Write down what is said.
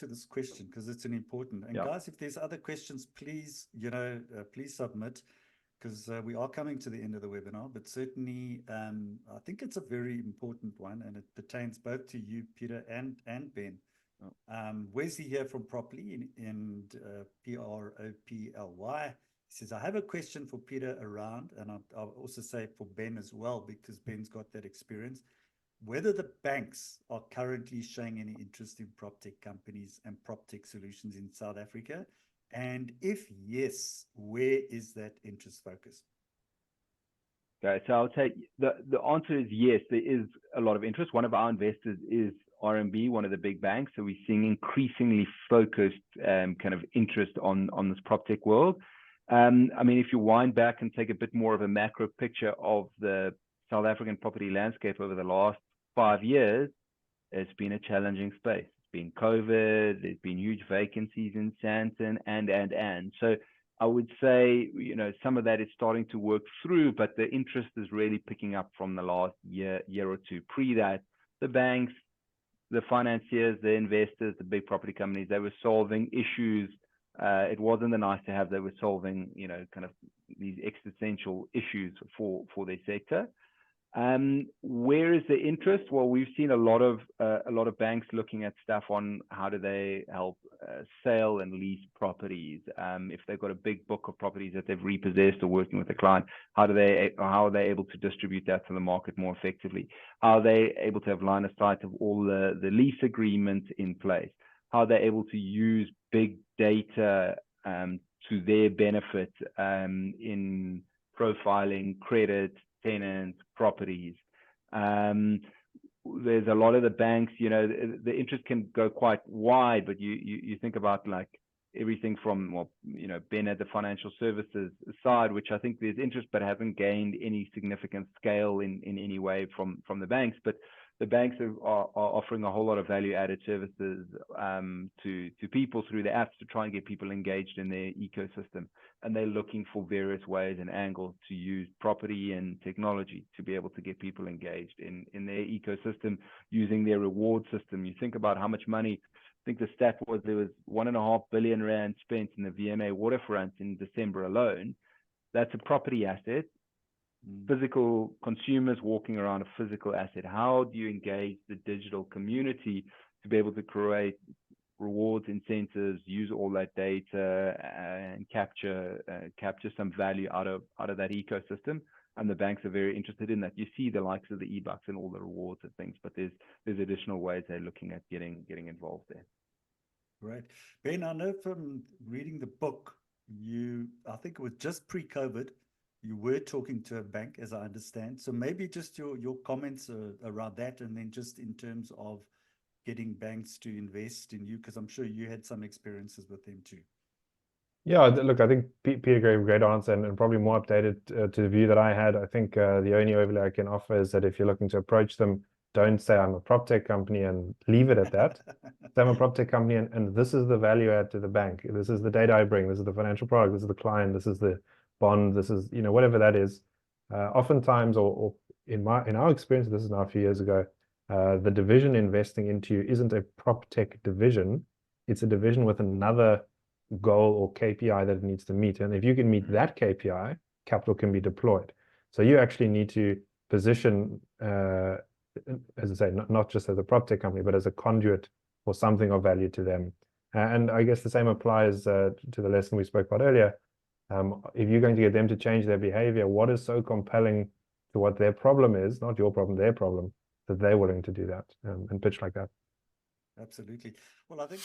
to this question because it's an important. And Yeah. guys, if there's other questions, please, please submit, because we are coming to the end of the webinar. But certainly, I think it's a very important one, and it pertains both to you, Peter, and Ben. Wesley here from Proply, and Proply. He says, I have a question for Peter around, and I'll also say for Ben as well, because Ben's got that experience, whether the banks are currently showing any interest in PropTech companies and PropTech solutions in South Africa. And if yes, where is that interest focused? Okay, so I'll take the answer is yes, there is a lot of interest. One of our investors is RMB, one of the big banks. So we're seeing increasingly focused kind of interest on this PropTech world. I mean, if you wind back and take a bit more of a macro picture of the South African property landscape over the last 5 years, it's been a challenging space. It's been COVID, there's been huge vacancies in Sandton, and. So I would say, some of that is starting to work through, but the interest is really picking up from the last year or two. Pre that, the banks, the financiers, the investors, the big property companies, they were solving issues. It wasn't the nice to have, they were solving, kind of these existential issues for their sector. Where is the interest? Well, we've seen a lot of banks looking at stuff on how do they help sell and lease properties. If they've got a big book of properties that they've repossessed or working with a client, how are they able to distribute that to the market more effectively? How are they able to have line of sight of all the lease agreements in place? How are they able to use big data to their benefit in profiling credit, tenants, properties? There's a lot of the banks, the interest can go quite wide, but you think about like everything from, Ben at the financial services side, which I think there's interest, but haven't gained any significant scale in any way from the banks. But the banks are offering a whole lot of value-added services to people through the apps to try and get people engaged in their ecosystem. And they're looking for various ways and angles to use property and technology to be able to get people engaged in their ecosystem using their reward system. You think about how much money, I think the stat was there was 1.5 billion rand spent in the VMA waterfront in December alone. That's a property asset. Physical consumers walking around a physical asset. How do you engage the digital community to be able to create rewards, incentives, use all that data and capture some value out of that ecosystem? And the banks are very interested in that. You see the likes of the eBucks and all the rewards and things, but there's additional ways they're looking at getting involved there. Right. Ben, I know from reading the book, I think it was just pre-COVID, you were talking to a bank, as I understand. So maybe just your comments around that, and then just in terms of getting banks to invest in you, because I'm sure you had some experiences with them too. Yeah, look, I think Peter gave a great answer and probably more updated to the view that I had. I think the only overlay I can offer is that if you're looking to approach them, don't say I'm a PropTech company and leave it at that. I'm a PropTech company and this is the value add to the bank. This is the data I bring. This is the financial product. This is the client. This is the bond. This is, whatever that is. Oftentimes, or in our experience, this is now a few years ago, the division investing into you isn't a PropTech division. It's a division with another goal or KPI that it needs to meet. And if you can meet that KPI, capital can be deployed. So you actually need to position, as I say, not just as a PropTech company, but as a conduit for something of value to them. And I guess the same applies to the lesson we spoke about earlier. If you're going to get them to change their behavior, what is so compelling to what their problem is, not your problem, their problem, that they're willing to do that and pitch like that? Absolutely. Well, I think